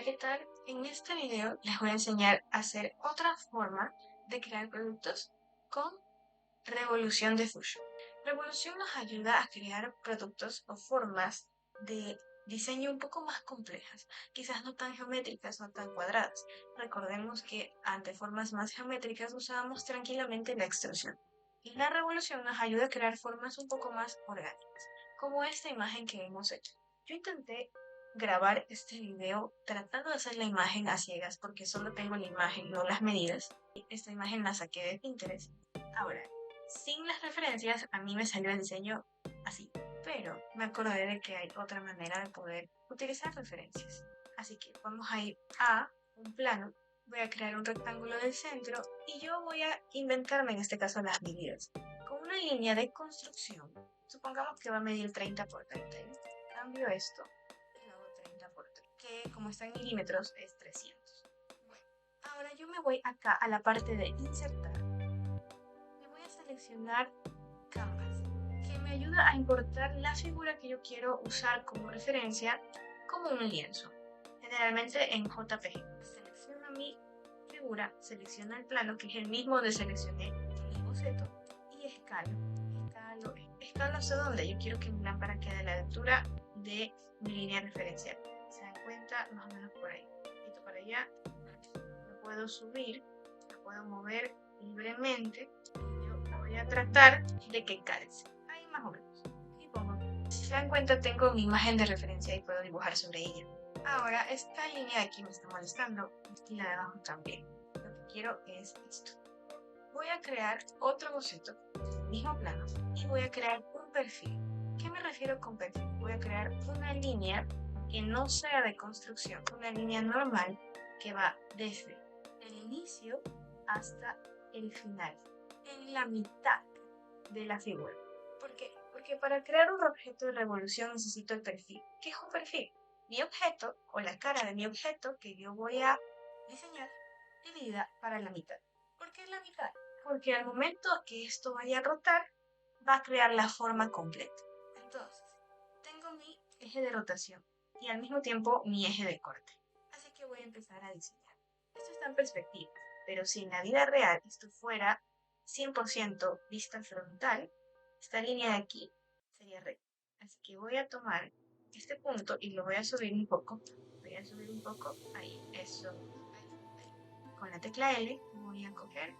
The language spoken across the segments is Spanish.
¿qué tal? En este video les voy a enseñar a hacer otra forma de crear productos con Revolution de Fusion. Revolution nos ayuda a crear productos o formas de diseño un poco más complejas, quizás no tan geométricas, no tan cuadradas. Recordemos que ante formas más geométricas usábamos tranquilamente la extrusión. Y la Revolution nos ayuda a crear formas un poco más orgánicas, como esta imagen que hemos hecho. Yo intenté grabar este video tratando de hacer la imagen a ciegas porque solo tengo la imagen, no las medidas. Esta imagen la saqué de Pinterest. Ahora, sin las referencias, a mí me salió el diseño así, pero me acordé de que hay otra manera de poder utilizar referencias. Así que vamos a ir a un plano, voy a crear un rectángulo del centro y yo voy a inventarme en este caso las medidas. Con una línea de construcción, supongamos que va a medir 30 por 30. Cambio esto y lo hago 30 por 30, que como está en milímetros es 300. Bueno, ahora yo me voy acá a la parte de insertar y voy a seleccionar Canvas, que me ayuda a importar la figura que yo quiero usar como referencia como un lienzo, generalmente en JPG. Selecciono mi figura, selecciono el plano, que es el mismo donde seleccioné mi boceto, y escalo hasta donde yo quiero que mi lámpara quede a la altura de mi línea referencial. Se dan cuenta, más o menos por ahí. Esto para allá, lo puedo subir, lo puedo mover libremente. Yo voy a tratar de que calce. Ahí más o menos. Y pongo. Si se dan cuenta, tengo mi imagen de referencia y puedo dibujar sobre ella. Ahora, esta línea de aquí me está molestando y la de abajo también. Lo que quiero es esto. Voy a crear otro boceto del mismo plano y voy a crear un perfil. ¿Qué me refiero con perfil? Voy a crear una línea que no sea de construcción, una línea normal que va desde el inicio hasta el final, en la mitad de la figura. ¿Por qué? Porque para crear un objeto de revolución necesito el perfil. ¿Qué es un perfil? Mi objeto o la cara de mi objeto que yo voy a diseñar dividida para la mitad. ¿Por qué la mitad? Porque al momento que esto vaya a rotar, va a crear la forma completa. Entonces, tengo mi eje de rotación y al mismo tiempo mi eje de corte. Así que voy a empezar a diseñar. Esto está en perspectiva, pero si en la vida real esto fuera 100% vista frontal, esta línea de aquí sería recta. Así que voy a tomar este punto y lo voy a subir un poco. Voy a subir un poco, ahí, eso, ahí. Con la tecla L voy a coger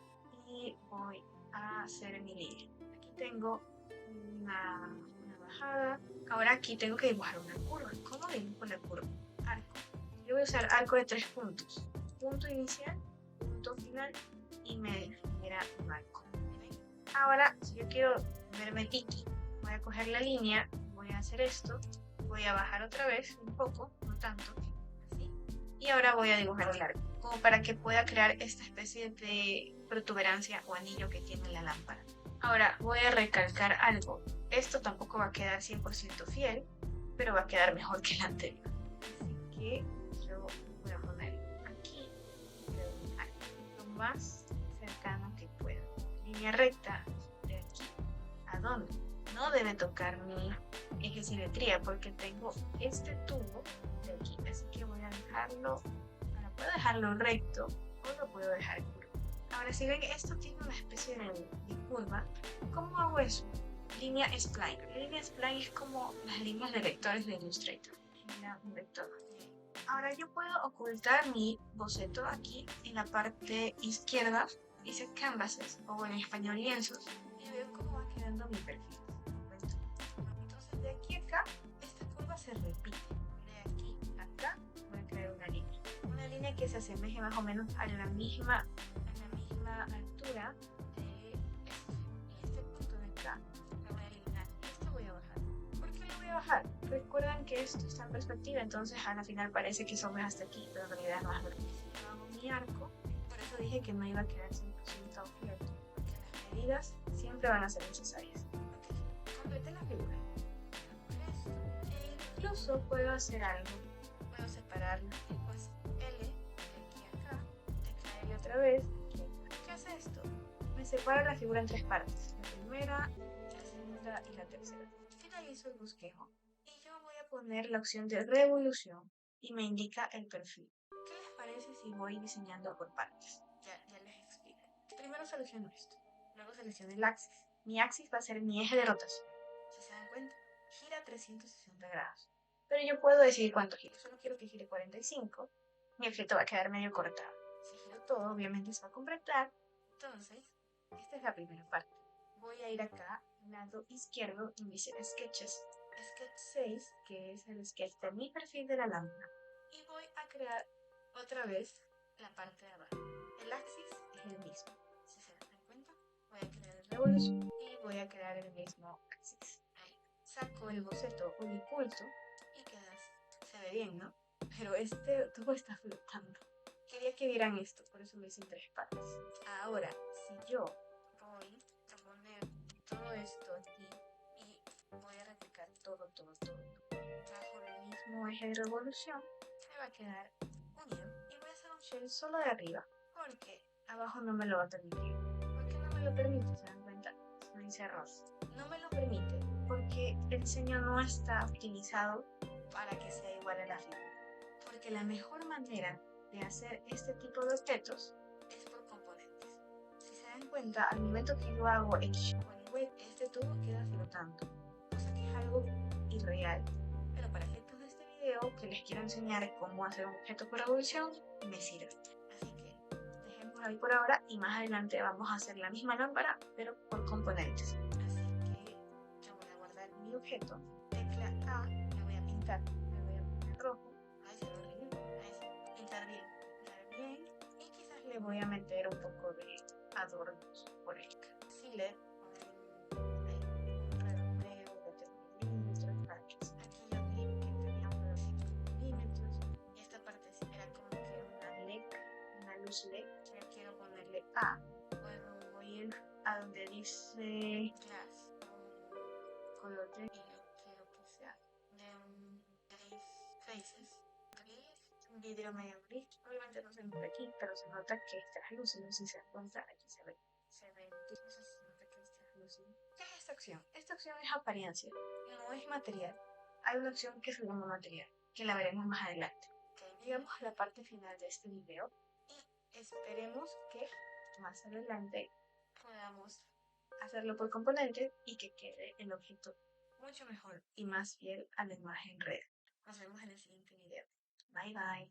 y voy a hacer mi línea. Aquí tengo una bajada. Ahora aquí tengo que dibujar una curva. ¿Cómo dibujo la curva? Arco. Yo voy a usar arco de 3 puntos. Punto inicial, punto final y me genera un arco. Ahora, si yo quiero verme tiki, voy a coger la línea, voy a hacer esto, voy a bajar otra vez un poco, no tanto, así. Y ahora voy a dibujar el arco, como para que pueda crear esta especie de protuberancia o anillo que tiene la lámpara. Ahora voy a recalcar algo. Esto tampoco va a quedar 100% fiel, pero va a quedar mejor que el anterior. Así que yo voy a poner aquí lo más cercano que pueda. Línea recta de aquí a donde no debe tocar mi eje simetría porque tengo este tubo de aquí. Así que voy a dejarlo, ahora puedo dejarlo recto o lo puedo dejar curvo. Ahora, si ven, esto tiene una especie de curva. ¿Cómo hago eso? Línea spline. La línea spline es como las líneas de vectores de Illustrator. Genera un vector. Ahora yo puedo ocultar mi boceto aquí en la parte izquierda. Dice canvases, o en español lienzos. Y veo cómo va quedando mi perfil. Entonces de aquí a acá, esta curva se repite. De aquí a acá voy a crear una línea. Una línea que se asemeje más o menos a la misma altura de este. Y este punto de acá lo voy a eliminar. Y esto voy a bajar. ¿Por qué lo voy a bajar? Recuerdan que esto está en perspectiva, entonces a la final parece que somos hasta aquí, pero en realidad es más grande. Si yo hago mi arco, por eso dije que no iba a quedar 100% abierto, porque las medidas siempre van a ser necesarias. Ok, completé la figura. E incluso puedo hacer algo. Puedo separar los tipos L de aquí a acá, tecla L otra vez. ¿Qué hace esto? Me separa la figura en 3 partes. La primera, la segunda y la tercera. Finalizo el bosquejo. Y yo voy a poner la opción de revolución y me indica el perfil. ¿Qué les parece si voy diseñando por partes? Ya les explico. Primero selecciono esto, luego selecciono el axis. Mi axis va a ser mi eje de rotación. Si se dan cuenta, gira 360 grados. Pero yo puedo decidir cuánto gire. Solo quiero que gire 45. Mi objeto va a quedar medio cortado. Si giro todo, obviamente se va a completar. Entonces, esta es la primera parte. Voy a ir acá, lado izquierdo, y me dice Sketches. Sketch 6, que es el sketch de mi perfil de la lámina. Y voy a crear otra vez la parte de abajo. El axis es el mismo. Si se dan cuenta, voy a crear el revolución y voy a crear el mismo axis. Ahí. Saco el boceto oculto y se ve bien, ¿no? Pero este tubo está flotando. Quería que vieran esto, por eso lo hice en 3 partes. Ahora, si yo voy a poner todo esto aquí y voy a replicar todo bajo el mismo eje de revolución, me va a quedar unido y voy a hacer un shell solo de arriba porque abajo no me lo va a permitir. ¿Por qué no me lo permite? ¿Se dan cuenta? Se me dice error. No me lo permite porque el diseño no está optimizado para que sea igual a la figura. Porque la mejor manera de hacer este tipo de objetos es por componentes. Si se dan cuenta, al momento que yo hago el web, este tubo queda flotando, cosa que es algo irreal. Pero para efectos de este video, que les quiero enseñar cómo hacer un objeto por revolución, me sirve. Así que dejemos ahí por ahora y más adelante vamos a hacer la misma lámpara, pero por componentes. Así que yo voy a guardar mi objeto, tecla A, le voy a pintar, le voy a poner rojo. Ay, se ve horrible. Pintar bien. Y quizás le voy a meter un poco de adornos por el concealer, un redondeo de 3 milímetros. Aquí yo dije que tenía un de 5 milímetros. Y esta parte era como que una LED, una luz LED. Ya quiero ponerle A. Bueno, voy a ir a donde dice glass, un color de, y yo quiero que sea de un gris faces. Un vidrio medio gris, obviamente no se nota aquí, pero se nota que es translúcido. Si se dan cuenta, aquí se ve, no sé si se nota que es translúcido. ¿Qué es esta opción? Esta opción es apariencia, no es material. Hay una opción que se llama material, que la veremos más adelante. Llegamos a la parte final de este video y esperemos que más adelante podamos hacerlo por componentes y que quede el objeto mucho mejor y más fiel a la imagen real. Nos vemos en el siguiente video. Bye bye.